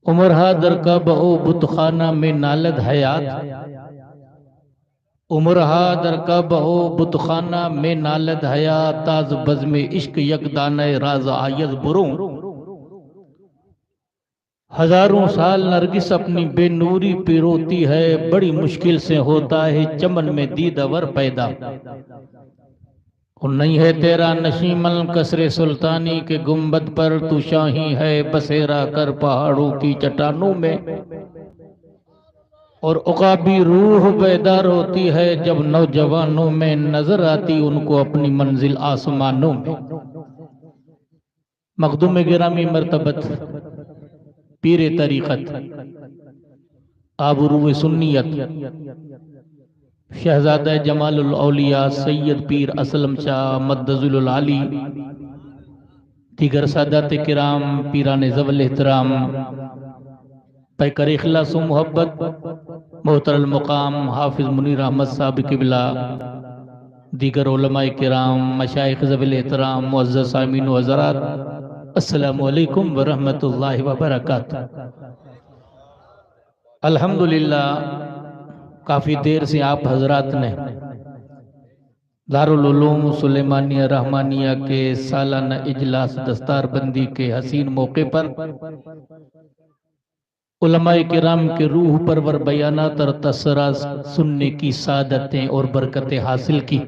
उमर हा दरका बओ बुतखाना में नालद हयात। उमर हा दरका बओ बुतखाना में नालद हयात। ताज बज़्म इश्क यकदाने राज आयज बुरों। हजारों साल नरगिस अपनी बेनूरी पिरोती है। बड़ी मुश्किल से होता है चमन में दीदावर पैदा। और नहीं है तेरा नशीमल कसरे सुल्तानी के गुंबद पर। तू शाही है बसेरा कर पहाड़ों की चट्टानों में। और उकाबी रूह बेदार होती है जब नौजवानों में नजर आती उनको अपनी मंजिल आसमानों में। मखदूम गिरामी मर्तबत पीर तरीक़त आबरू सुन्नियत शहजादा जमालुल औलिया सैयद पीर असलम शाह मद्दजुल आली दीगर सादात किराम पीरान ज़वल एहतराम पैकर इखलास व मोहब्बत मोहतरम मुकाम हाफिज मुनीर अहमद साहब किबला दीगर उलमाए किराम मशाइख ज़वल एहतराम मुअज़्ज़ज़ सामीन व हज़रात अस्सलामु अलैकुम व रहमतुल्लाहि व बरकातुहू। अल्हम्दुलिल्लाह काफ़ी देर से आप हजरात ने दारुल उलूम सुलेमानिया रहमानिया के सालाना इजलास दस्तारबंदी के हसीन मौके पर उलमाए किराम के रूह परवर बयानात और तसरा सुनने की सादतें और बरकतें हासिल की।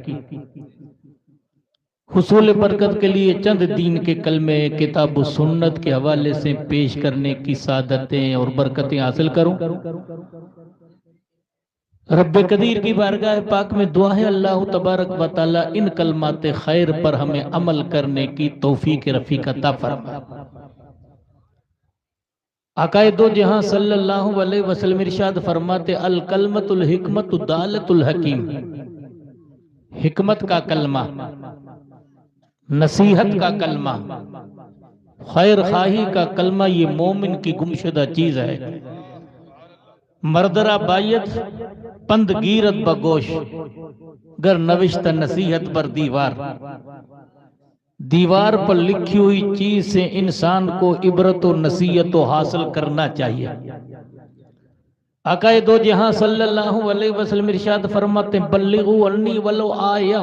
हुसूल बरकत के लिए चंद दीन के कलमे किताब सुन्नत के हवाले से पेश करने की सादतें और बरकतें हासिल करूं। रब्बे कदीर की बारगाह पाक में दुआ है अल्लाह तबारक व तआला इन कलमात खैर पर हमें अमल करने की तौफीक रफ़ीक अता फरमाए। आकाए दो जहां सल्लल्लाहु अलैहि वसल्लम इरशाद फरमाते अल कलमतुल हिकमतु दालतुल हकीम। हिकमत का कलमा, नसीहत का कलमा, खैर खाही का कलमा ये मोमिन की गुमशुदा चीज है। मर्दरा बायत पंद गीरत बगोश गर नविश्त नसीहत पर दीवार। दीवार पर लिखी हुई चीज से इंसान को इबरत और नसीहत हासिल करना चाहिए। आकाए दो जहां सल्लल्लाहु अलैहि वसल्लम इरशाद फरमाते बल्लिगु अन्नी वलो आया।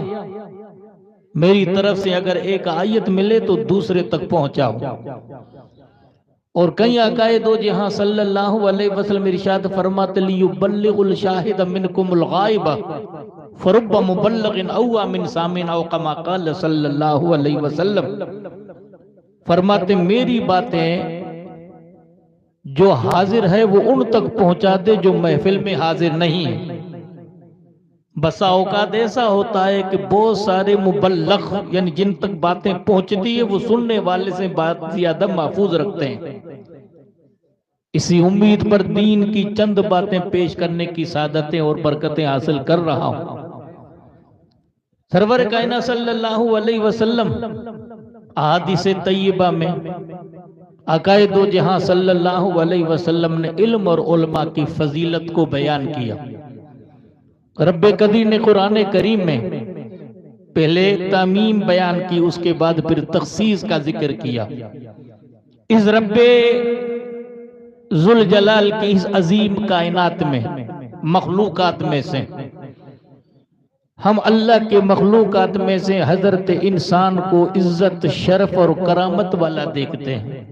मेरी तरफ से अगर एक आयत मिले तो दूसरे तक पहुंचाओ। और कई आकाए दो जहां सल्लल्लाहु अलैहि वसल्लम इरशाद फरमाते लियुबल्लिगुल शाहिद मिनकुमुल गायबा फरुब्ब मुबल्लिगिन औवा मिन सामिन औ कमा क़ाल सल्लल्लाहु अलैहि वसल्लम। फरमाते मेरी बातें जो हाजिर है वो उन तक पहुंचा दे जो महफिल में हाजिर नहीं है। बसा औकात ऐसा होता है कि बहुत सारे मुबल्लग यानी जिन तक बातें पहुंचती है वो सुनने वाले से बात ज्यादा महफूज रखते हैं। इसी उम्मीद पर दीन की चंद बातें पेश करने की सादतें और बरकतें हासिल कर रहा हूं। सरवर कायनात सल्लल्लाहु अलैहि वसल्लम अहादीस तय्यबा में आकाए दो जहां सल्लल्लाहु अलैहि वसल्लम ने इल्म और उलमा की फजीलत को बयान किया। रब्बे कदीर ने कुरान करीम में पहले तामीम बयान की, उसके बाद फिर तखसीस का जिक्र किया। इस रब्बे जुल जलाल की इस अजीम कायनात में मखलूकात में से हम अल्लाह के मखलूकात में से हजरत इंसान को इज्जत शरफ और करामत वाला देखते हैं।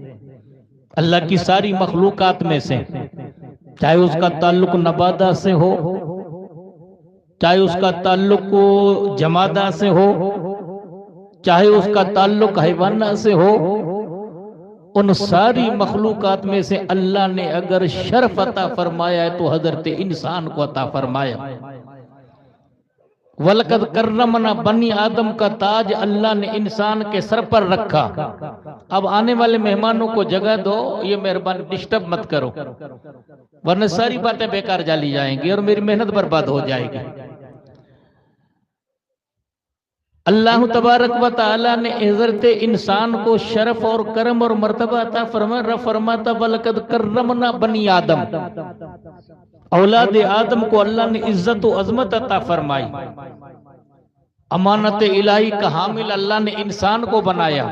अल्लाह की सारी मखलूकात में से चाहे उसका ताल्लुक नबादा से हो, चाहे उसका ताल्लुक जमादा से हो, चाहे उसका ताल्लुक हैवाना से हो, उन सारी मखलूकात में से अल्लाह ने अगर शर्फ अता फरमाया है तो हजरत इंसान को अता फरमाया। वलकद कर्रमना बनी आदम का ताज अल्लाह ने इंसान के सर पर रखा। अब आने वाले मेहमानों को जगह दो, ये मेहरबानी डिस्टर्ब मत करो वरना सारी बातें बेकार जाली जाएंगी और मेरी मेहनत बर्बाद हो जाएगी। अल्लाह तबारक व तआला ने हज़रत इंसान को शरफ और करम और मर्तबा अता फरमाता वलकद कर्रमना बनी आदम। औलाद आदम को अल्लाह ने इज्जत और अजमत अता फरमाई। अमानत इलाही का हामिल अल्लाह ने इंसान को बनाया।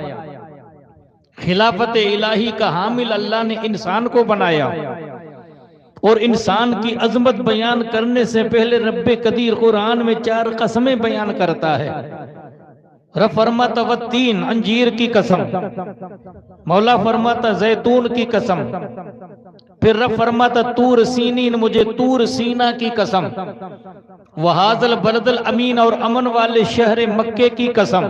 खिलाफत इलाही का हामिल अल्लाह ने इंसान को बनाया और इंसान की अजमत बयान करने से पहले रब्बे कदीर कुरान में 4 कसमें बयान करता है। रब फरमाता वत्तीन, अंजीर की कसम, मौला फरमाता जैतून की कसम, फिर रब फरमाता तूर सीनीन, मुझे तूर सीना की कसम, वहाजल बलदल अमीन, और अमन वाले शहर मक्के की कसम।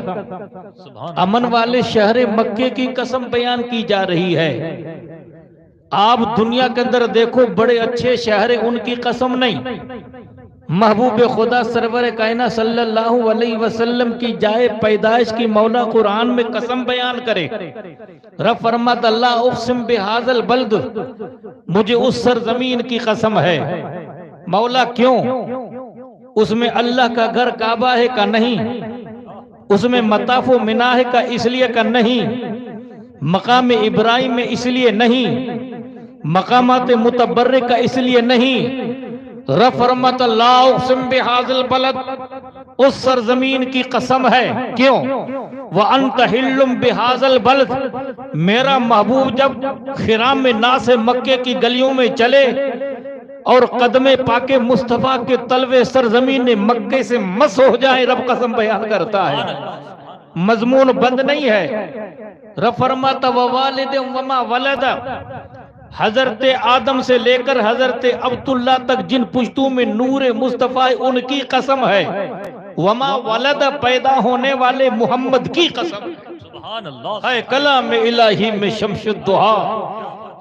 अमन वाले शहर मक्के की कसम बयान की जा रही है। आप दुनिया के अंदर देखो, बड़े अच्छे शहर, उनकी कसम नहीं। महबूब खुदा सरवर कायना सल्लल्लाहु अलैहि वसल्लम की जाए पैदाइश की मौला कुरान में कसम बयान करे। रब फरमाता अल्लाह उक़सिम बिहाज़ल बल्द, मुझे उस सरजमीन की कसम है। मौला क्यों? उसमें अल्लाह का घर काबा है का नहीं, उसमें मताफ़ो मिना है का इसलिए का नहीं, मकाम इब्राहिम में इसलिए नहीं, मकामात मुतबर्रिक का इसलिए नहीं। रब फरमाता ला उक़सिम बिहाज़िल बलद, उस सरजमीन की कसम है। क्यों? व अंत हिल्लुम बिहाज़िल बलद, मेरा महबूब जब खिराम में ना से मक्के की गलियों में चले और कदमे पाके मुस्तफा के तलवे सरजमीन ने मक्के से मस हो जाए, रब कसम बयान करता है। मजमून बंद नहीं है। रब फरमाता व वालिद वमा वलदा, हजरत आदम से लेकर हजरत अब्दुल्ला तक जिन पुश्तों में नूर मुस्तफा है, उनकी कसम है। वमा वलद, पैदा होने वाले मोहम्मद की कसम है। कलाम इलाही में शम्सुद्दुहा,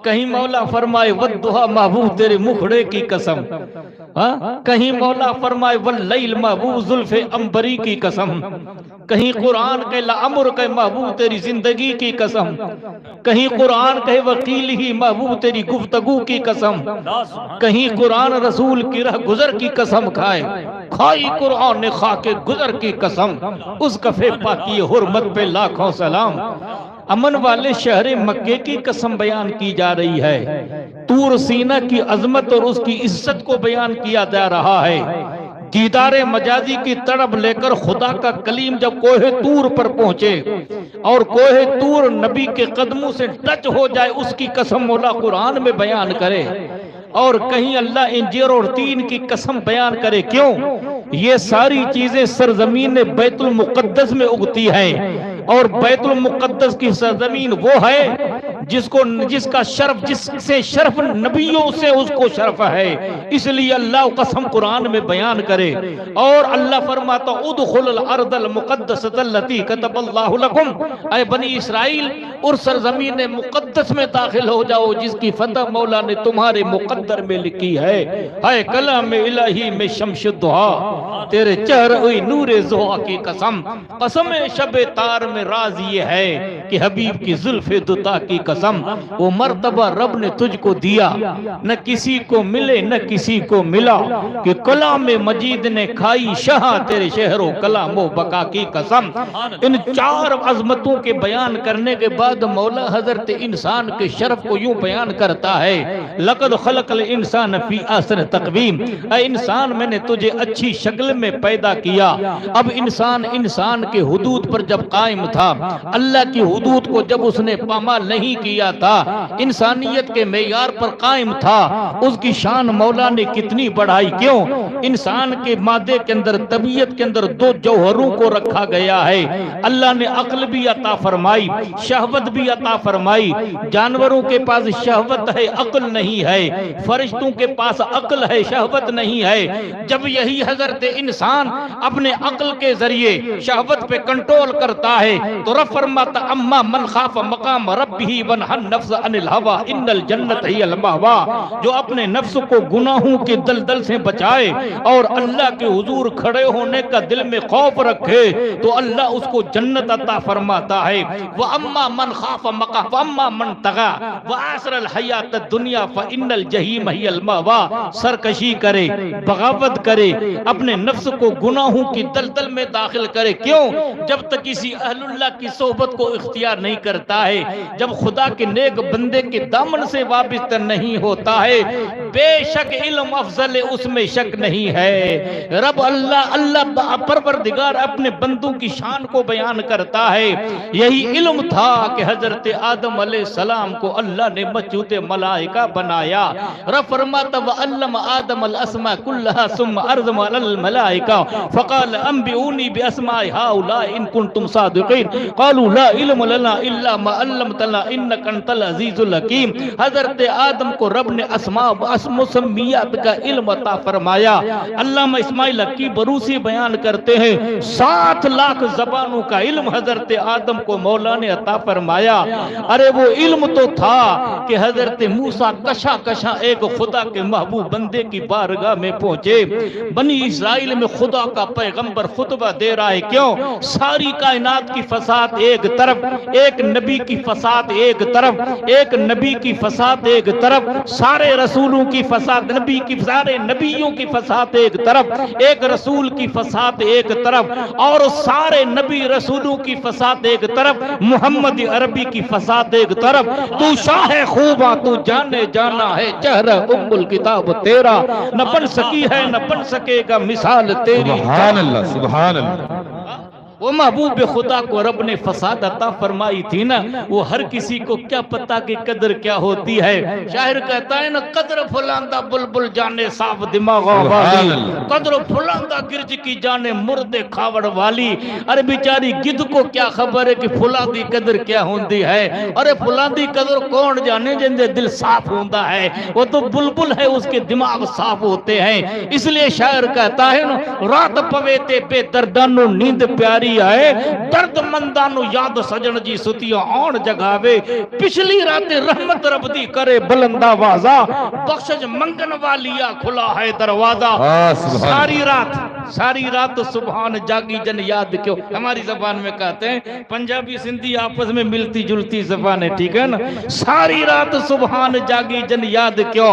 कहीं मौला फरमाए वद्दुहा, महबूब तेरे मुखड़े की कसम। कहीं मौला फरमाए वल्लैल, महबूब जुल्फे अंबरी की कसम। कहीं कुरान के लाअमुर के महबूब तेरी जिंदगी की कसम। कहीं कुरान कहे वकील ही, महबूब तेरी गुफ्तगू की कसम। कहीं कुरान रसूल की रह गुजर की कसम खाए, खाई कुरान ने खा के गुजर की कसम। उस कफे पाकी हुर्मत पे लाखों सलाम। अमन वाले शहर मक्के की कसम बयान की जा रही है। तूर सीना की अजमत और उसकी इज्जत को बयान किया जा रहा है। दीदारे मजाजी की तड़प लेकर खुदा का कलीम जब कोहे तूर पर पहुंचे और कोहे तूर नबी के कदमों से टच हो जाए, उसकी कसम मौला कुरान में बयान करे। और कहीं अल्लाह इंजीर और तीन की कसम बयान करे। क्यों? ये सारी चीजें सरजमीन बैतुल मुकद्दस में उगती हैं, और बैतुल मुकद्दस की सरजमीन वो है जिसका शर्फ, जिससे शर्फ नबियों से उसको शर्फ है। इसलिए अल्लाह कसम कुरान में बयान करे। और अल्लाह फरमाता उदखुल अर्दल मुकद्दसतल्लती कतबल्लाहु लकुम, ऐ बनी इसराइल उस सरजमीन मुकद्दस में दाखिल हो जाओ जिसकी फतह मौला ने तुम्हारे मुकद्दर में लिखी है। है कलाम इलाही में शम्सुद्दुहा, तेरे चेहरे नूरे ज़ुहा की कसम। कसम शब तार में राज ये है कि हबीब की जुल्फे दुता की कसम। वो मर्तबा रब ने तुझको दिया, न किसी को मिले न किसी को मिला, कि कलाम मजीद ने खाई शाह तेरे शहरों कलामो बका की कसम। इन 4 अजमतों के बयान करने के बाद मौला हजरत इंसान के शर्फ को यूं बयान करता है, लक़द खलक़ल इंसान फी अहसन तक़वीम, ऐ इंसान मैंने तुझे अच्छी शक्ल में पैदा किया। अब इंसान के हुदूद पर जब कायम था, अल्लाह की हुदूद को जब उसने पामाल नहीं किया था, इंसानियत के मेयार पर कायम था, उसकी शान मौला ने कितनी बढ़ाई। क्यों? इंसान के मादे के अंदर, तबीयत के अंदर 2 जौहरों को रखा गया है। अल्लाह ने अक्ल भी अता फरमाई, शहवत भी अता फरमाई। जानवरों के पास शहवत है, अक्ल नहीं है। फरिश्तों के पास अक्ल है, शहवत नहीं है। जब यही हजरत इंसान अपने अक्ल के जरिए शहवत पे कंट्रोल करता है, तो रब फरमाता अम्मा मन खाफ मकाम रब्बिही वनहन नफ्स अनिल हवा इन्नल जन्नत हियल महवा, जो अपने नफ्स को गुनाहों के दलदल से बचाए और अल्लाह के हुजूर खड़े होने का दिल में खौफ रखे, तो अल्लाह उसको जन्नत अता फरमाता है। वह अम्मा मन खाफ मकाम अम्मा मन तगा व आसरल हयात दुनिया फ इन्नल जहीम हियल महवा, सरकशी करे, बगावत करे, अपने नफ्स को गुनाहों की दलदल में दाखिल करे। क्यों? जब तक किसी अहलुल्लाह की सोहबत को इख्तियार नहीं करता है, जब खुदा के नेक बंदे के दामन से वाबिस्ता नहीं होता है, बेशक इल्म अफजल है, उसमें शक नहीं है। रब अल्लाह परवरदिगार अपने बंदों की शान को बयान करता है। यही इल्म था कि हजरत आदम अलैहिस्सलाम को अल्लाह ने मजूद मलाइका बनाया। फरमाता व अल्लम आदम अल अस्मा कुल्लहा सुम्मा अर्ज़म अल मलाइका फ़क़ाल अंबिऊनी बि अस्माइ हाउला इन कुंतुम सादिक़ीन क़ालू ला इल्म लना इल्ला मा अल्लमतना इन्नका अंतल अज़ीज़ुल हकीम। हजरत आदम को रब ने मुसम्मियात का इल्म अता फरमाया। अल्लामा इस्माइल हक़ी बरूसी बयान करते हैं 7 लाख ज़बानों का इल्म हजरत आदम को मौला ने अता फरमाया। अरे वो इल्म तो था कि हजरत मूसा कशा कशा एक खुदा के महबूब बंदे की बारगाह में पहुंचे। बनी इस्राइल में खुदा का पैगंबर खुतबा दे रहा है। क्यों? सारी कायनात की फसाद एक तरफ, एक नबी की फसाद एक तरफ, एक नबी की फसाद एक तरफ, सारे रसूलों की फसाद, नबी की सारे नबियों की फसाद एक तरफ, एक रसूल की फसाद एक तरफ, और सारे नबी रसूलों की फसाद एक तरफ, मोहम्मद अरबी की फसाद एक तरफ। तू शाह खूबा तू जाने जाना है, चेहरा उम्मुल किताब तेरा, न बन सकी है न बन सकेगा मिसाल तेरी। सुभान अल्लाह, सुभान अल्लाह। वो महबूब खुदा को रब ने फसाद अता फरमाई थी ना, वो हर किसी को क्या पता कि कदर क्या होती है। शायर कहता है ना, कदर फुलांदा बुलबुल जाने साफ दिमाग वाली, कदर फुलांदा गिरज की जाने मुर्दे खावड़ वाली। अरे बेचारी गिद्ध को क्या खबर है कि फुलांदी कदर क्या होती है। अरे फुलांदी कदर कौन जाने जिंदे दिल साफ होता है, वो तो बुलबुल है, उसके दिमाग साफ होते हैं। इसलिए शायर कहता है ना, रात पवे ते बेदर्दानो नींद प्यारी आए, दर्द मंदानो याद सजन जी सुतियां आन जगावे, पिछली रात रहमत रब दी करे बुलंदा वाजा, बख्शिश मंगन वालिया खुला है दरवाजा। सारी रात सुभान जागी जन याद क्यों। हमारी जबान में कहते हैं, पंजाबी सिंधी आपस में मिलती जुलती जबान है, ठीक है ना। सारी रात सुभान जागी जन याद क्यों,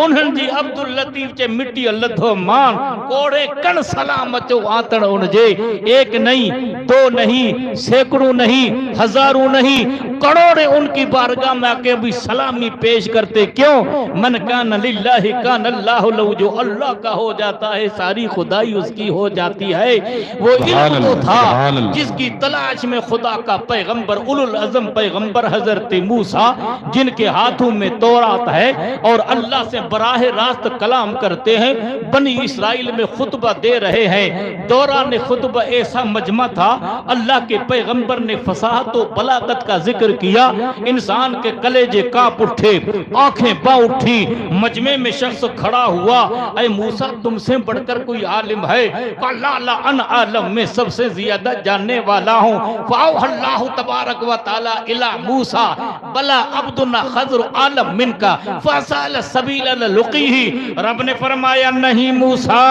उन्हन जी अब्दुल लतीफ चे मिट्टी लधो मान, कोड़े कण सलाम चो आतण उन जे। एक नहीं, दो नहीं, सैकड़ों नहीं, हजारों नहीं, करोड़े उनकी बारगाह में आके भी सलामी पेश करते। क्यों? मन कान लिल्लाहि कान अल्लाहु लहु, जो अल्लाह का हो जाता है सारी खुदाई उसकी हो जाती है। वो इल्म तो था जिसकी तलाश में खुदा का पैगंबर उलुल अज़म पैगंबर हजरत मूसा, जिनके हाथों में तौरात है और अल्लाह से बराह रास्त कलाम करते हैं, बनी इस्राइल में खुतबा दे रहे हैं। दौरान खुतबा ऐसा मजमा था, अल्लाह के पैगंबर ने फसाहत और बलागत का जिक्र किया। इंसान के कलेजे कांप उठे, आंखें बा उठी। मजमे में शख्स खड़ा हुआ, ऐ मूसा तुमसे बढ़कर कोई आलिम है? ला अन आलम में सबसे ज्यादा जानने वाला हूँ। अल्लाह तबारक व तआला इला मूसा बला अब्दुना खज़र आलम मिनका फसाल सबील लुकीही। रब ने फरमाया, नहीं मूसा,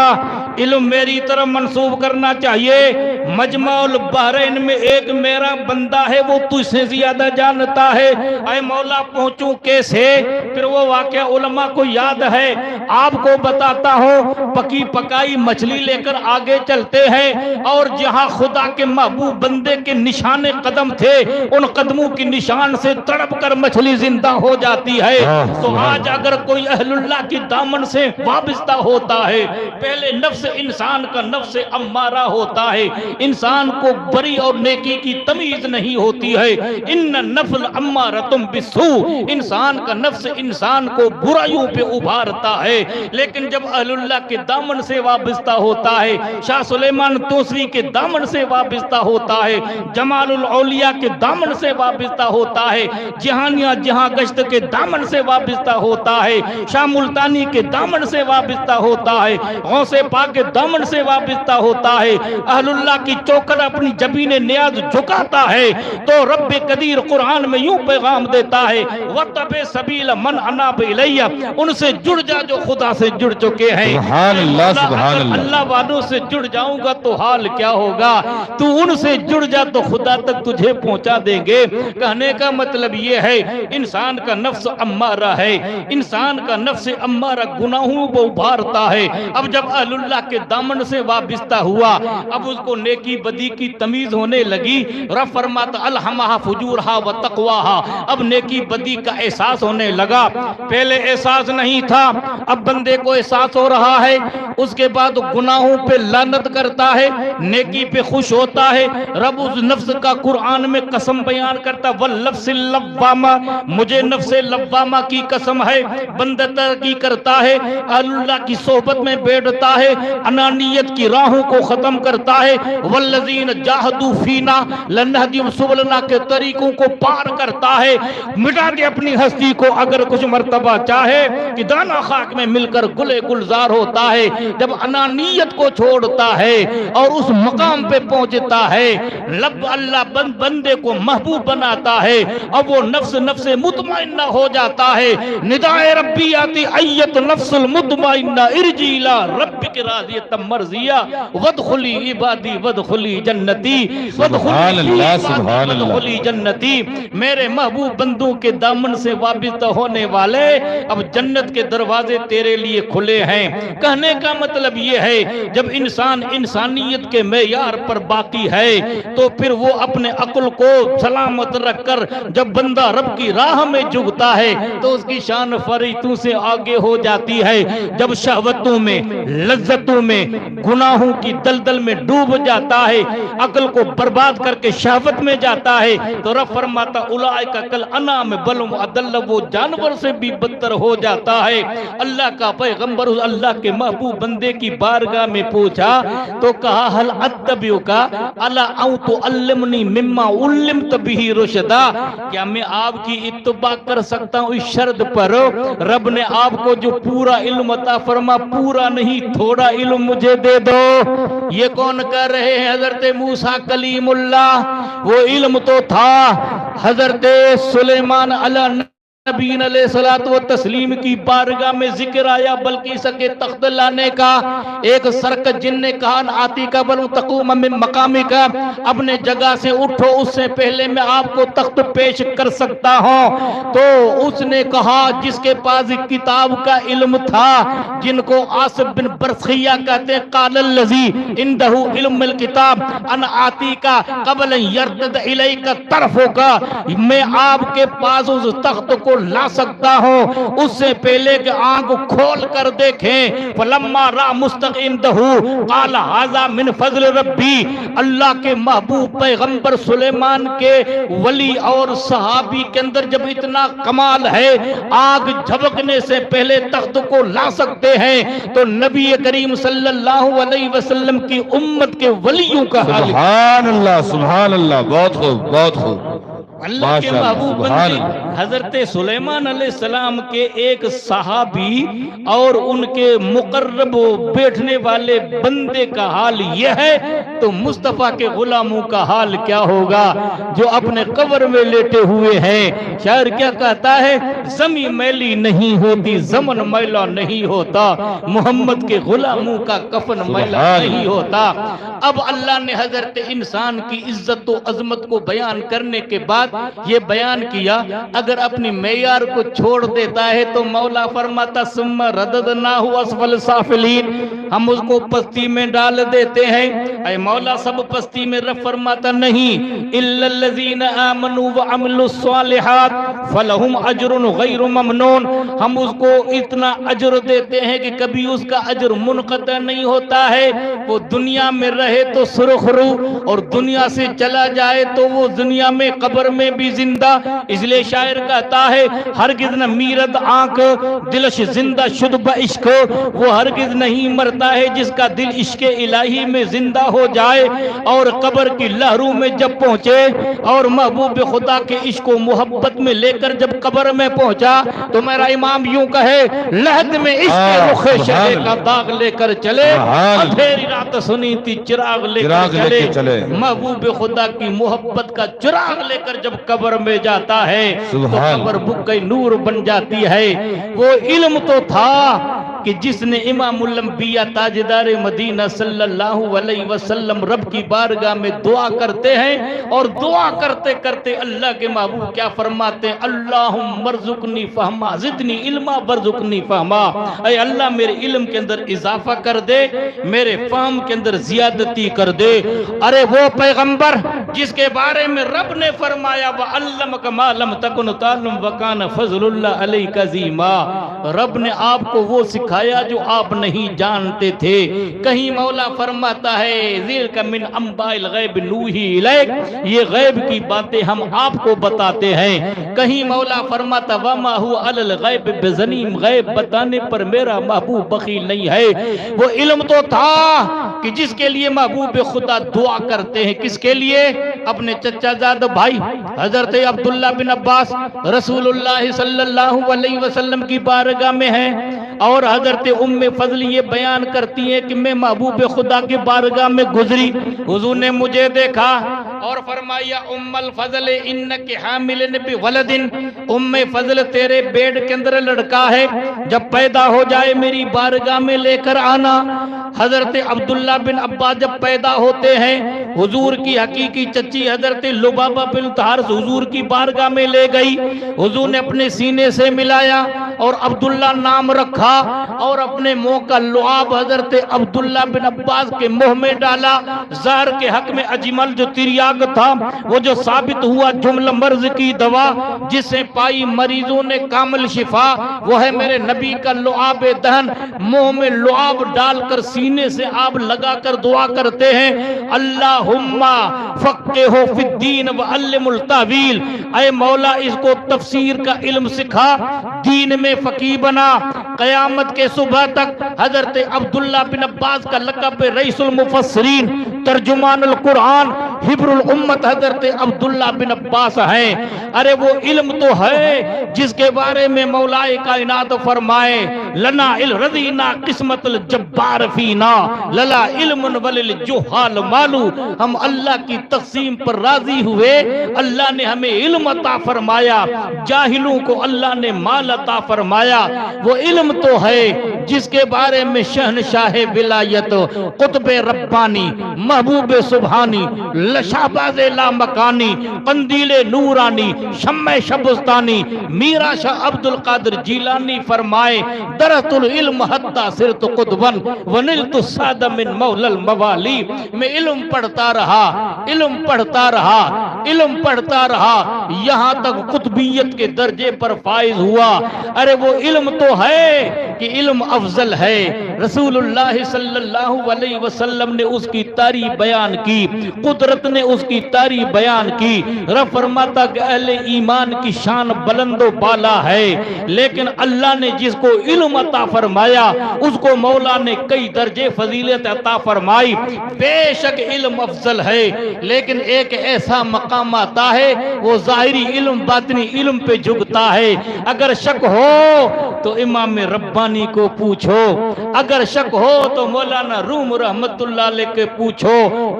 इल्म मेरी तरफ मंसूब करना चाहिए। मजमाउल बहरैन में एक मेरा बंदा है, वो तुझसे ज्यादा जानता है। ऐ मौला पहुंचूं कैसे? फिर वो वाकया उलमा को याद है, आपको बताता हूँ। पकी पकाई मछली लेकर आगे चलते हैं और जहां खुदा के महबूब बंदे के निशाने कदम थे, उन कदमों की निशान से तड़प कर मछली जिंदा हो जाती है। तो आज अगर कोई अहलुल्लाह की दामन से वाबस्ता होता है, पहले नफ्स इंसान का नफ्स अम्मारा होता है। इंसान को बरी और नेकी की तमीज नहीं होती है। इन्न नफ्ल अम्मारतुम बिस्सू, इंसान का नफ्स इंसान को बुराइयों पे उभारता है। लेकिन जब अहलुल्लाह के दामन से वाबस्ता होता है, शाह सुलेमान तूसरी के दामन से वाबस्ता होता है, जमालुल औलिया के दामन से वाबस्ता होता है, जहानिया जहां गश्त के दामन से वाबस्ता होता है, शाह मुल्तानी के दामन से वाबस्ता होता है, गौसे पाक के दामन से वाबस्ता होता है, अहलुल्लाह की चौकर अपनी जबीने नियाज झुकाता है, तो रब्बे कदीर कुरान में यूं पैगाम देता है, वतबे सबील मन अनाब इलैया, उनसे जुड़ जा जो खुदा से जुड़ चुके हैं। सुभान अल्लाह, सुभान अल्लाह। अल्लाह वालों से जुड़ जाऊंगा तो हाल क्या होगा? तू उनसे जुड़ जा तो खुदा तक तुझे पहुंचा देंगे। कहने का मतलब ये है, इंसान का नफ्स अम्मारा है, इंसान का नफ्स अम्मारा गुनाहों को उभारता है। अब जब अहलुल्लाह के दामन से वाबिस्ता हुआ। अब उसको नेकी बदी की तमीज होने लगी। रब फरमाता अलहमहा फुजूरहा व तक़वाहा, अब नेकी बदी का एहसास होने लगा। पहले एहसास नहीं था, अब बंदे को एहसास हो रहा है। उसके बाद गुनाहों पे लानत करता है, नेकी पे खुश होता है। रब उस नफ्स का कुरान में कसम बयान करता, वल्लफ्सिल लव्वामा, मुझे नफ्से लव्वामा की कसम है। बंदा तरक्की करता है, अल्लाह की सोहबत में बैठता है, अनानियत की राहों को खत्म करता है। वल्लज़ीन जाहदू फीना लनहदियुम सुबलना के तरीकों को पार करता है। मिटा दे अपनी हस्ती को अगर कुछ मर्तबा चाहे कि दाना खाक में मिलकर गुले गुलजार होता है। जब अनानियत को छोड़ता है और उस मकाम पे पहुंचता है, लब अल्लाह बंदे को महबूब बनाता है। अब वो नफ्स नफ्से मुतमइन्ना हो जाता है। निदाए रब्बी आती अय्यत नफ्सुल मुतमइन्ना इरजीला रब्बिक राज़ियतम मर्ज़िया वदखुली इबादी वदखुली जन्नती वदखुली जन्नती। मेरे महबूब बंदों के दामन से वाबिस्ता होने वाले, अब जन्नत के दरवाजे तेरे लिए खुले हैं। कहने का मतलब ये है, जब इंसान इंसानियत के मेयार पर बाकी है तो फिर वो अपने अक्ल को सलामत रखकर जब बंदा रब की राह में झुकता है तो उसकी शान फरीतों से आगे हो जाती है। जब शहवतों में, लज्जतों में, गुनाहों की दलदल में डूब जाता है, अक्ल को बर्बाद करके शहवत में जाता है, तो रब फरमाता उलाइका कल अनाम बलुम अदल्ल, वो जानवर से भी बदतर हो जाता है। अल्लाह का पैगंबर उस अल्लाह के महबूब बंदे की बारगाह में पूछा तो कहा हल अत्तबियुका अला औ तो अल्लिमनी मिम्मा उल्लिमत बिही रुशदा, क्या मैं आपकी इत्तबा कर सकता हूँ इस शर्त पर, रब ने आपको जो पूरा इल्म अता फरमा, पूरा नहीं थोड़ा इल्म मुझे दे दो। ये कौन कर रहे हैं? हजरत मूसा कलीमुल्लाह। वो इल्म तो था हजरत सुलेमान अला नबीन अलैहिस्सलातु व तस्लीम की बारगाह में जिक्र आया, बल्कि सके तख्त लाने का। एक सरकत जिन ने कहा आती का बलू तकूम मिन मकामी का, अपने जगह से उठो, उससे पहले मैं आपको तख्त पेश कर सकता हूँ। तो उसने कहा जिसके पास किताब का इल्म था, जिनको आसिफ बिन बरखिया कहते हैं, कालल लजी इंदहु इल्मुल किताब अन आती का कबल यर्तद इलैका तरफो का, मैं आपके पास उस तख्त को ला सकता हूं उससे पहले कि आंख खोल कर देखें। फलम्मा रा मुस्तकीम दहू काला हाजा मिन फजल रब्बी, अल्लाह के महबूब पैगंबर सुलेमान के वली और सहाबी के अंदर जब इतना कमाल है, आग झपकने से पहले तख्त को ला सकते हैं, तो नबी करीम सल्लल्लाहु अलैहि वसल्लम की उम्मत के वलियों का हाल। सुभान अल्लाह, सुभान अल्लाह, बहुत खूब, बहुत खूब। अल्लाह के महबूब बंदे हजरत सुलेमान अलैहिस्सलाम के एक सहाबी और उनके मुकर्रब बैठने वाले बंदे का हाल यह है, तो मुस्तफा के गुलामों का हाल क्या होगा जो अपने कब्र में लेटे हुए हैं। शायर क्या कहता है, जमी मैली नहीं होती, जमन मैला नहीं होता, मोहम्मद के गुलामों का कफन मैला नहीं होता। अब अल्लाह ने हजरत इंसान की इज्जत व अजमत को बयान करने के बाद ये बयान किया, अगर अपनी मेयार को छोड़ देता है तो मौला फरमाता सुम्मा रददनाहु अस्फल साफिलीन, हम उसको पस्ती में डाल देते हैं। ऐ मौला सब पस्ती में, रब फरमाता नहीं, इल्लल्लज़ीना आमनू व अमिलुस सालिहात फलहुम अजरुन गैरु ममनून, हम उसको इतना अजर देते हैं कि कभी उसका अजर मुनक़ता नहीं होता है। वो दुनिया में रहे तो सुरखरू और दुनिया से चला जाए तो वो दुनिया में कब्र में भी जिंदा। इसलिए शायर कहता है, हरगिज न मीरद आंख दिलश जिंदा शुद्ध ब इश्क, वो हरगिज नहीं मरता है जिसका दिल इश्क इलाही में जिंदा हो जाए। और कब्र की लहरों में जब पहुंचे और महबूब खुदा के इश्क व मोहब्बत में लेकर जब कब्र में पहुंचा, तो मेरा इमाम यूं कहे, लहद में इश्क रुखे शहर का दाग लेकर चले, अंधेरी रात सुनी थी चिराग लेकर चले। महबूब खुदा की मोहब्बत का चिराग लेकर जब कब्र में जाता है तो कब्र बुक नूर बन जाती है। वो इल्म तो था कि जिसने इमामुल अंबिया ताजदार मदीना सल्लल्लाहु अलैहि वसल्लम रब की बारगाह में दुआ करते हैं और दुआ करते करते अल्लाह के महबूब क्या फरमाते हैं, अल्लाहुम्मा मरजुकनी फहमा जिदनी इल्मा वरजुकनी फहमा। ऐ अल्लाह मेरे इल्म के अंदर इजाफा कर दे, मेरे फहम के अंदर जियादती कर दे। अरे वो पैगंबर जिसके बारे में रब ने फरमाया व अल्लमक मा लम तकुन तालम व कान फज़लुल्लाह अलैका ज़ीमा, रब ने आपको वो सिखाया जो आप नहीं जानते थे। कहीं मौला फरमाता है ज़िल्का मिन अंबाइल गैब नूही इलैक, ये गैब की बातें हम आपको बताते हैं। कहीं मौला फरमाता वमा हुवा अलल गैब बिज़नीम, गैब बताने पर मेरा महबूब बखील नहीं है। वो इल्म तो था कि जिसके लिए महबूब खुदा दुआ करते हैं, किसके लिए? अपने चचाजाद भाई हजरत अब्दुल्ला बिन अब्बास रसूलुल्लाह सल्लल्लाहु अलैहि वसल्लम की बारगाह में हैं और हजरत उम्मे फजल ये बयान करती हैं कि मैं महबूब खुदा की बारगाह में गुजरी, हुजूर ने मुझे देखा और फरमाया उम्मल फजल इन्नके हामिलन बिवलदिन, उम्मे फजल तेरे बेड के अंदर लड़का है, जब पैदा हो जाए मेरी बारगाह में लेकर आना। हजरत अब्दुल्ला बिन अब्बास जब पैदा होते हैं, हुजूर की हकीकी चच्ची हजरत लुबाबा बिन हारिस हुजूर की बारगाह में ले गई, हुजूर ने अपने सीने से मिलाया और अब्दुल्ला नाम रखा और अपने मुंह का लुआब हजरत अब्दुल्ला बिन अब्बास के मुंह में डाला। ज़हर के हक में अजमल जो तिरियाग था, वो जो साबित हुआ जुमला मर्ज की दवा जिसे पाई मरीजों ने कामिल शिफा, वो है मेरे नबी का लुआब दहन। मुंह में लुआब डालकर सीने से आप लगाकर दुआ करते हैं, अल्लाहुम्मा फक्किहु फिद्दीन व अल्लिमुल तावील, ऐ मौला इसको तफसीर का इल्म सिखा, दीन में फकीह बना। कयामत के सुबह तक हजरत अब्दुल्ला बिन अब्बास का लक़ब रईसुल मुफस्सिरीन, तर्जुमानुल कुरान, हिब्रुल उम्मत हजरत अब्दुल्ला बिन अब्बास हैं। अरे वो इल्म तो है जिसके बारे में मौलाए कायनात फरमाए, लना इल रज़ीना किस्मतुल जब्बार फीना लला इल्मुन वलिल जुहाल मालू, हम अल्लाह की तक़सीम पर राजी हुए, अल्लाह ने हमें इल्म अता फरमाया, जाहिलों को अल्लाह ने माल अता फरमाया। वो इल्म तो है जिसके बारे में शहनशाह विलायत कुतुबे रब्बानी महबूब सुबहानी लशाबाज ला मकानी कंदीले नूरानी शम्मे शबस्तानी मीरा शाह अब्दुल कादिर जीलानी फरमाए, दरतुल इल्म हत्ता सिरत कुतबन वनिलतु सादा मिन मौलल मवाली। मैं इल्म पढ़ता रहा, इल्म पढ़ता रहा, इल्म पढ़ता रहा, यहाँ तक कुतुबियत के दर्जे पर फाइज हुआ। अरे वो इल्म तो है कि इल्म अफजल है, रसूलुल्लाह सल्लल्लाहु अलैहि वसल्लम ने उसकी तारीफ बयान की, कुदरत ने उसकी तारीफ बयान की। रब फरमाता कि अहले ईमान की शान बुलंदो बाला है, लेकिन अल्लाह ने जिसको इल्म अता फरमाया उसको मौला ने कई दर्जे फजीलत अता फरमाई। बेशक इल्म अफजल है, लेकिन एक ऐसा मकाम आता है वो ज़ाहिरी इल्म बातिनी इल्म पे झुकता है। अगर शक हो तो इमाम रब्बानी को पूछो, अगर शक हो तो मौलाना रूम रहमतुल्लाह अलैह के पूछो।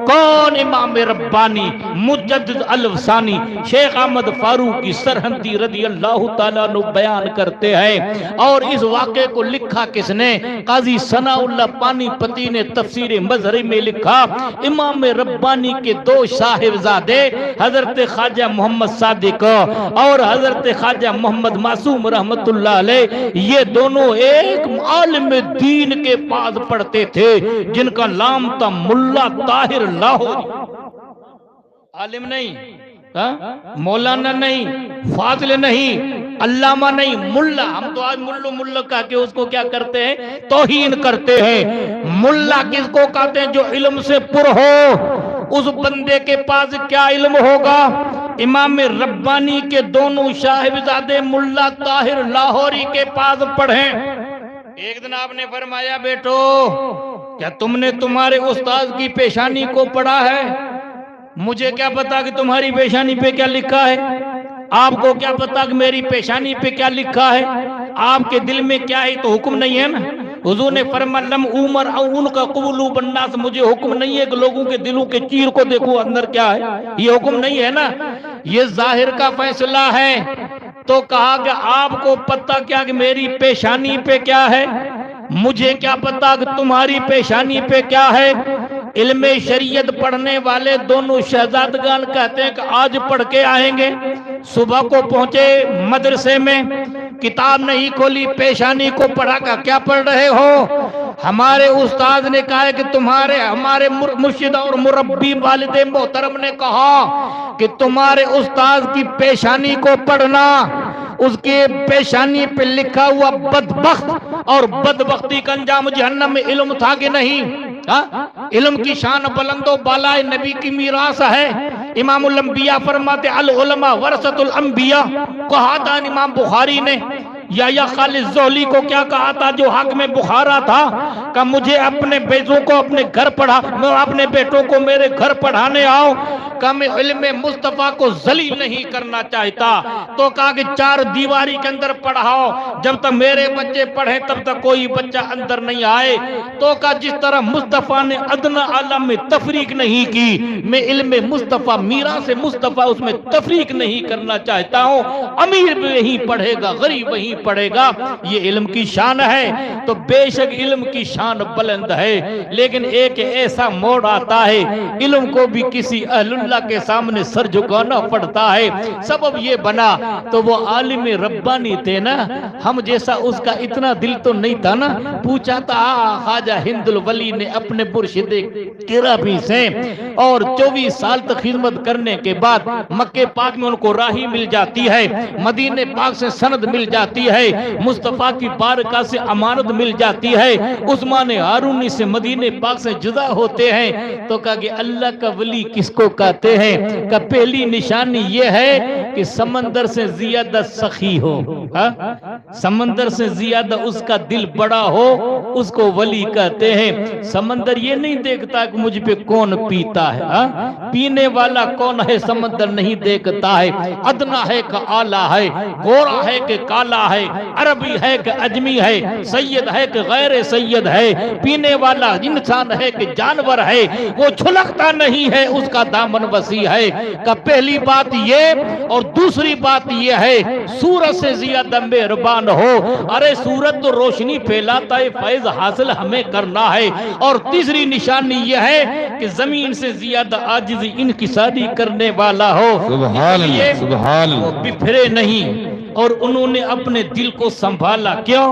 कौन इमाम रब्बानी मुजद्दिद अल-अफ़सानी शेख अहमद फारूकी सरहंदी रज़ी अल्लाह ताला अन्हु बयान करते हैं। और इस वाक़े को लिखा किसने? काजी सनाउल्लाह पानीपती ने तफसीर मज़हरी में लिखा। इमाम रब्बानी के दो साहिबजादे हजरत ख्वाजा मोहम्मद सादिक और हजरत ख्वाजा मोहम्मद मासूम रहमतुल्लाह अलैह, ये दोनों एक आलिम दीन के पास पढ़ते थे जिनका नाम था मुल्ला ताहिर लाहौरी। आलिम नहीं, मौलाना नहीं, फाजिल नहीं, अल्लामा नहीं, मुल्ला। हम तो आज मुल्लो मुल्ला कह के उसको क्या करते हैं? तौहीन करते हैं। मुल्ला किसको कहते हैं? जो इल्म से पुर हो, उस बंदे के पास क्या इल्म होगा? इमाम रब्बानी के दोनों साहिबजादे मुल्ला ताहिर लाहौरी के पास पढ़े। एक दिन आपने फरमाया, बेटो क्या तुमने तुम्हारे उस्ताद की पेशानी को पढ़ा है? मुझे क्या पता कि तुम्हारी पेशानी पे क्या लिखा है? आपको क्या पता कि मेरी पेशानी पे क्या लिखा है? आपके दिल में क्या है तो हुक्म नहीं है ना। हुजूर ने फरमाया लम उमर उनका कबूलू बन्ना से, मुझे हुक्म नहीं है कि लोगों के दिलों के चीर को देखो अंदर क्या है, ये हुक्म नहीं है ना, ये जाहिर का फैसला है। तो कहा कि आपको पता क्या कि मेरी पेशानी पे क्या है? मुझे क्या पता कि तुम्हारी पेशानी पे क्या है। इल्मे शरीयत पढ़ने वाले दोनों शहजादगान कहते हैं कि आज पढ़ के आएंगे। सुबह को पहुंचे मदरसे में, किताब नहीं खोली, पेशानी को पढ़ा का क्या पढ़ रहे हो। हमारे उस्ताद ने कहा है कि हमारे मुर्शिद और मुरब्बी वालिद मोहतरम ने कहा कि तुम्हारे उस्ताद की पेशानी को पढ़ना। उसके पेशानी पे लिखा हुआ बदबख्त और बदबख्ती का अंजाम जहन्नम में इल्म था कि नहीं। इल्म की शान बुलंदो बालाए नबी की मीरास है। इमामुल अंबिया फरमाते अल उलमा वरसतुल अंबिया। कहा था इमाम बुखारी ने या खालिद ज़ोहली को क्या कहा था जो हक में बुखारा था कि मुझे अपने बेटों को अपने घर पढ़ा, मैं अपने बेटों को मेरे घर पढ़ाने आओ, का मैं इल्म मुस्तफ़ा को जलील नहीं करना चाहता। तो कहा कि 4 दीवारी के अंदर पढ़ाओ, जब तक मेरे बच्चे पढ़े तब तक कोई बच्चा अंदर नहीं आए। तो कहा जिस तरह मुस्तफ़ा ने अदना आलम में तफरीक नहीं की, मैं इल्म मुस्तफ़ा मीरा से मुस्तफ़ा उसमें तफरीक नहीं करना चाहता हूँ। अमीर भी वहीं पढ़ेगा, गरीब वहीं पढ़ेगा, ये इल्म की शान है। तो बेशक इल्म की शान बुलंद है, लेकिन एक ऐसा मोड़ आता है इल्म को भी किसी अहलुल्लाह के सामने सर झुकाना पड़ता है। सबब ये बना तो वो आलिम रब्बानी थे ना, हम जैसा उसका इतना दिल तो नहीं था ना। पूछा था ख्वाजा हिंदुल वली ने अपने मुर्शिद किराबी से, और 24 साल तक खिदमत करने के बाद मक्के पाक में उनको राही मिल जाती है, मदीने पाक से सनद मिल जाती है, मुस्तफा की बारका से अमानत मिल जाती है, उस्मान हारूनी से मदीने पाक से जुदा होते हैं। तो कहा कि अल्लाह का वली किसको कहते हैं। का पहली निशानी ये है कि समंदर से ज्यादा सखी हो, समंदर से ज्यादा उसका दिल बड़ा हो, उसको वली कहते हैं। समंदर ये नहीं देखता कि मुझ पे कौन पीता है, पीने वाला कौन है समंदर नहीं देखता है। अदना है कि आला है, गोरा है कि काला है, अरबी है कि अजमी है, सैयद है कि गैर सैयद है, पीने वाला इंसान है कि जानवर है, वो छुलकता नहीं है, उसका दामन वसी है। का पहली बात ये, और दूसरी बात ये है सूरज से ज्यादा मेहरबान हो। अरे सूरज तो रोशनी फैलाता है, फैज हासिल हमें करना है। और तीसरी निशानी यह है कि जमीन से ज्यादा आजिज़ इनकिसारी करने वाला हो, सुभान अल्लाह, सुभान अल्लाह। वो बिफरे नहीं और उन्होंने अपने दिल को संभाला। क्यों?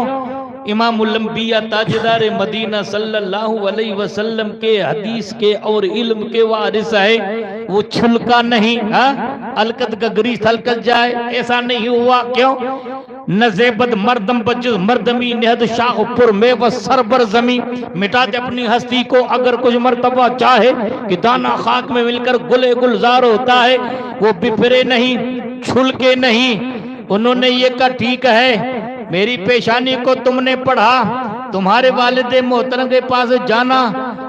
इमामुल अंबिया ताजदार मदीना सल्लल्लाहु अलैहि वसल्लम के हदीस के और इल्म के वारिस है। वो छुलका नहीं, अलकत का ग्रीस हलकत जाए ऐसा नहीं हुआ। क्यों? नजेबत मर्दम बजुज मर्दमी नेहद शाहपुर में व सरबर जमी, मिटा दे अपनी हस्ती को अगर कुछ मर्तबा चाहे कि दाना खाक में मिलकर गुले गुलजार होता है। वो बिफरे नहीं, छुलके नहीं। उन्होंने ये कहा ठीक है, मेरी पेशानी को तुमने पढ़ा, तुम्हारे वालिद मोहतरम के पास जाना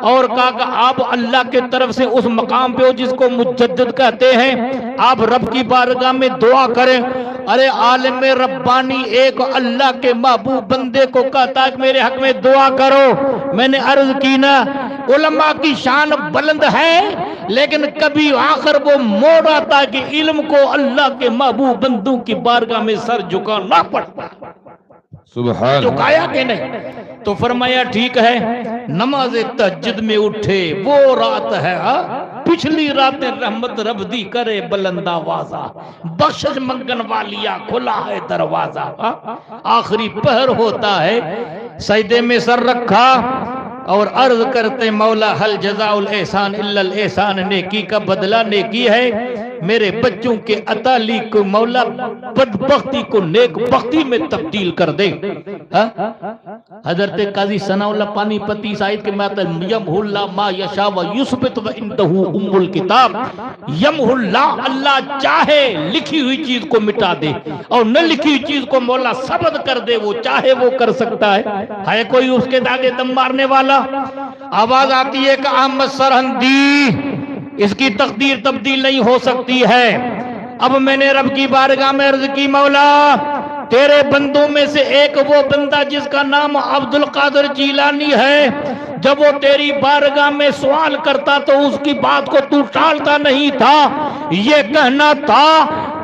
और कहा आप अल्लाह के तरफ से उस मकाम पे हो जिसको मुजद्दिद कहते हैं, आप रब की बारगाह में दुआ करें। अरे आलिम रब्बानी एक अल्लाह के महबूब बंदे को कहता है कि मेरे हक में दुआ करो। मैंने अर्ज की ना, उलमा की शान बुलंद है, लेकिन कभी आखिर वो मोड़ आता कि इल्म को अल्लाह के महबूब बंदों की बारगाह में सर झुकाना पड़ता। सुभान झुकाया कि नहीं? तो फरमाया ठीक है, नमाज तहज्जुद में उठे वो रात है, पिछली रातें रहमत रब दी करे बुलंदा वाजा, बख्शिश मंगन वालिया खुला है दरवाजा। आखिरी पहर होता है, सजदे में सर रखा और अर्ज करते मौला हल जज़ाउल एहसान इल्लल एहसान, नेकी का बदला नेकी है। मेरे बच्चों के अताली को मौला बदबख्ती को नेक बख्ती में तब्दील कर दे। हजरत काजी सनाउल्लाह पानीपती साहिब के माता यमहुल्ला मा यशा व युस्बित व इंदहु उम्मुल किताब। यमहुल्ला अल्लाह चाहे लिखी हुई चीज को मिटा दे और न लिखी हुई चीज को मौला सबद कर दे, वो चाहे वो कर सकता है कोई उसके दागे दम मारने वाला? आवाज आती है कि अहमद सरहंदी, इसकी तकदीर तब्दील नहीं हो सकती है। अब मैंने रब की बारगाह में अर्ज की, मौला तेरे बंदों में से एक वो बंदा जिसका नाम अब्दुल कादिर जीलानी है, जब वो तेरी बारगाह में सवाल करता तो उसकी बात को तू टालता नहीं था। ये कहना था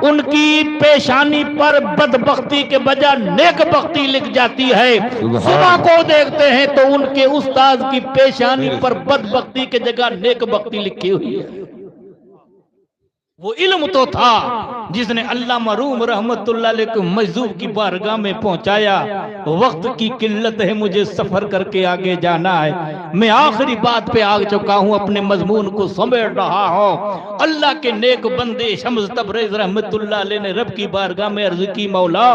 उनकी पेशानी पर बदबख्ती के बजाय नेक बख्ती लिख जाती है। सुबह को देखते हैं तो उनके उस्ताद की पेशानी पर बदबख्ती के जगह नेक बख्ती लिखी हुई है। वो इल्म तो था जिसने अल्लाह मरूम रहमतुल्लाह अलैह को मजदूब की बारगाह में पहुंचाया। वक्त की किल्लत है, मुझे सफर करके आगे जाना है। मैं आखिरी बात पे आ चुका हूं, अपने मजमून को समेट रहा हूं। अल्लाह के नेक बंदे शम्स तबरेज रहमतुल्लाह अलैह ने रब की बारगाह में अर्ज की, मौला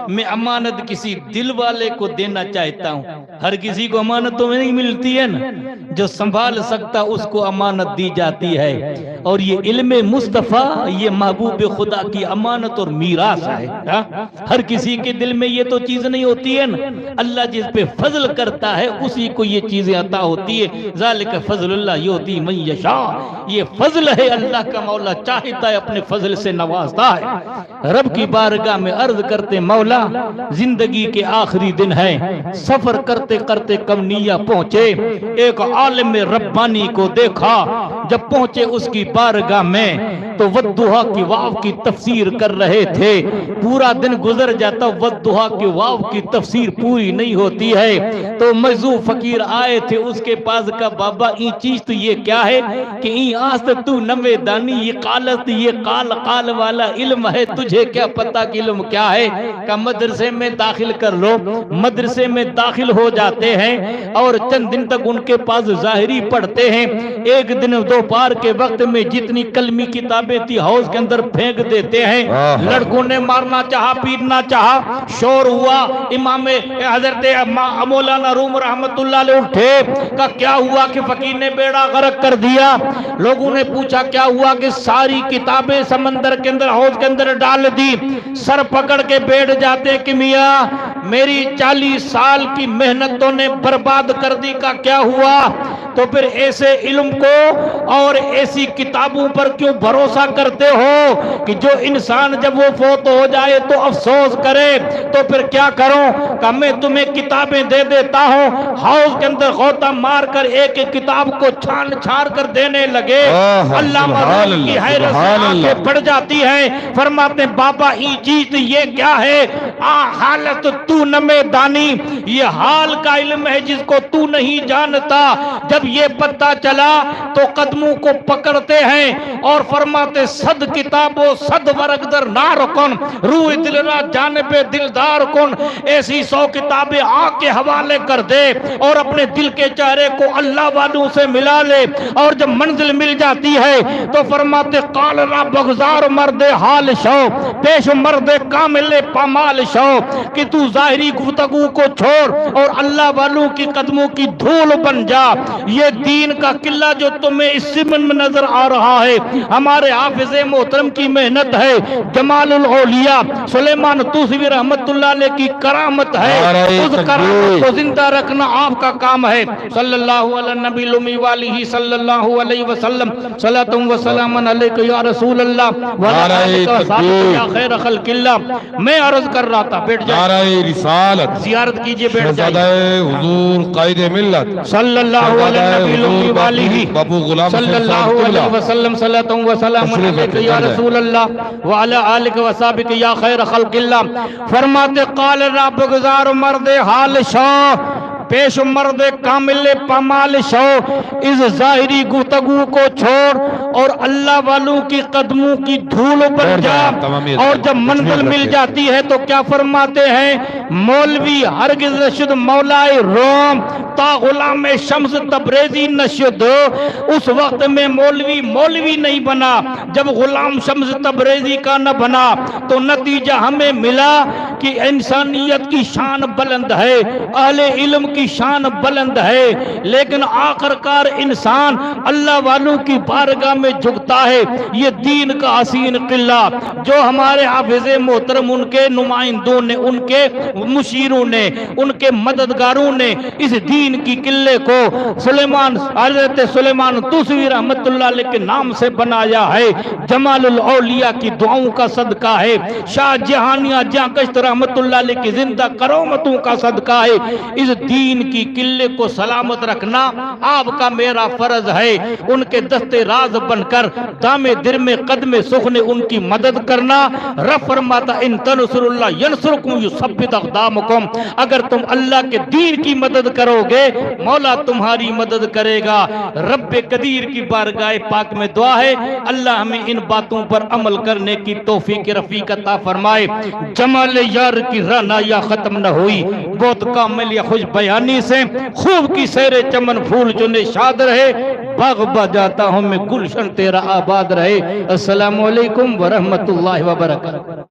मैं अमानत किसी दिल वाले को देना चाहता हूं। हर किसी को अमानत तो नहीं मिलती है ना, जो संभाल सकता उसको अमानत दी जाती है। और ये इल्म मुस्तफा, ये महबूब खुदा की अमानत और मीरास है। हर किसी के दिल में ये तो चीज नहीं होती है ना। अल्लाह जिस पे फजल करता है उसी को ये चीजें अता होती है। ज़ालिका फज़लुल्लाह युती मन यशा, ये फजल है अल्लाह का, मौला चाहता है अपने फजल से नवाजता है। रब की बारगाह में अर्ज करते, मौला जिंदगी के आखिरी दिन है, सफर करते करते कमनिया पहुंचे, एक आलिम रब्बानी को देखा। जब पहुंचे उसकी बारगाह में तो वद्दुहा की वाव की तफसीर कर रहे थे। पूरा दिन गुजर जाता, वद्दुहा की वाव की तफसीर पूरी नहीं होती है। तो मजदूर फकीर आए थे उसके पास का, बाबा ई चीज तो ये क्या है कि ई आस्त तू नवे दानी, ये कालत ये काल काल वाला इल्म है, तुझे क्या पता कि इल्म क्या है। का मदरसे में दाखिल कर लो। मदरसे में दाखिल हो जाते हैं और चंद दिन तक उनके पास जाहिरी पढ़ते हैं। एक दिन दोपहर के वक्त में जितनी कलमी किताबें थी हाउस के अंदर फेंक देते हैं। लड़कों ने मारना चाहा, पीटना चाहा, शोर हुआ। इमाम हजरत मौलाना रूम रहमतुल्लाह अलैह उठे, का क्या हुआ कि फकीर ने बेड़ा गर्क कर दिया। लोगों ने पूछा क्या हुआ कि सारी किताबें समंदर के अंदर हाउस के अंदर डाल दी। सर पकड़ के बैठ जाते कि मियां मेरी 40 साल की मेहनतों ने बर्बाद कर दी। का क्या हुआ? तो फिर ऐसे इल्म को और ऐसी किताबों पर क्यों भरोसा करते हो कि जो इंसान जब वो फोत हो जाए तो अफसोस करे। तो फिर क्या करूं? कि मैं तुम्हें किताबें दे देता हूं। हाउस के अंदर गोता मार कर एक एक किताब को छान छान कर देने लगे। अल्लाह की हैरत से आंखें पड़ जाती है। फरमाते बाबा ये चीज ये क्या है? हालत तू नमे दानी, ये हाल का इल्म है जिसको तू नहीं जानता। जब ये पता चला तो कदमों को पकड़ते हैं और फरमाते सद किताबो सद वरगदर ना रुकन रूह दिलरा जानबे दिलदार कुन। ऐसी 100 किताबें आग के हवाले कर दे और अपने दिल के चेहरे को अल्लाह वालों से मिला ले। और जब मंजिल मिल जाती है तो फरमाते कालरा बगजार मर्दे हाल शो पेश मर्दे कामिले पामाल शो, कि तू जाहिरी गुफ्तगू को छोड़ और अल्लाह वालों की कदमों की धूल बन जा। ये दीन का किला जो तुम्हें इस सिमन में नजर आ रहा है, हमारे हाफिज मोहतरम की मेहनत है। जमालुल औलिया सुलेमान तूसवी रहमतुल्लाह अलैह की करामत है। उस करामत को जिंदा रखना आपका काम है। सल्लल्लाहु अलैहि नबी उम्मी वालिही सल्लल्लाहु अलैहि वसल्लम सलातुम व सलामन अलैका या रसूल अल्लाह व अलैका साबित या खैर खल्किल्लाह। मैं अर्ज कर रहा था, बैठ जाइए, रिसालत जियारत कीजिए, बैठ जाइए। हुजूर कायदे मिल्लत सल्लल्लाहु अलैहि नबी उम्मी वालिही बाबू गुलाम सल्लल्लाहु अलैहि वसल्लम सलातुम व सलामन अलैका या रसूल अल्लाह व अला आलिका व साबिक या खैर खल्किल्लाह। फरमाते काल रब गुजार मर्दे हाल शाह पेश मर्दे कामिल पमाल शो, इस जाहिरी गुफ्तगू को छोड़ और अल्लाह वालों की कदमों की धूल बन जा। और जब मंजिल मिल जाती है तो क्या फरमाते हैं? मौलवी हरगिज़ नशद मौलाए रोम ता गुलाम शम्स तबरेजी नशद। उस वक्त में मौलवी नहीं बना जब गुलाम शम्स तबरेजी का न बना। तो नतीजा हमें मिला कि इंसानियत की शान बुलंद है, अहले इल्म की शान बुलंद है, लेकिन आखिरकार इंसान अल्लाह वालों की बारगाह में झुकता है। ये दीन का हसीन किला जो हमारे हाफिज़े मोहतरम उनके नुमाइंदों ने, उनके मुशीरों ने, उनके मददगारों ने इस दीन की किले को सुलेमान, हजरत सुलेमान तूसवी रहमतुल्लाह अलैह के नाम से बनाया है। जमालुल औलिया की दुआओं का सदका है, शाह जहानिया जाकश्त रहमतुल्लाह अलैह की जिंदा करामतों का सदका है। इस दीन की किले को सलामत रखना आपका मेरा फर्ज है। उनके दस्ते राज बनकर दामे दिरमे कदमे सुखने उनकी मदद करना। रब फरमाता इन तनसुरुल्लाह यंसुरकुम युसब्बित अक़दामकुम, अगर तुम अल्लाह के दीन की मदद करोगे मौला तुम्हारी मदद करेगा। रब्बे कदीर की बारगाह पाक में दुआ है अल्लाह हमें इन बातों पर अमल करने की तौफीक रफीक अता फरमाए। जमाल यार की रानाया खत्म न हुई, बहुत कामिल या खुश बयानी से खूब की सैरे चमन फूल जो निशाद रहे, बाग बजाता हूँ मैं गुलशन तेरा आबाद रहे। अस्सलामु अलैकुम व रहमतुल्लाहि व बरकातहू।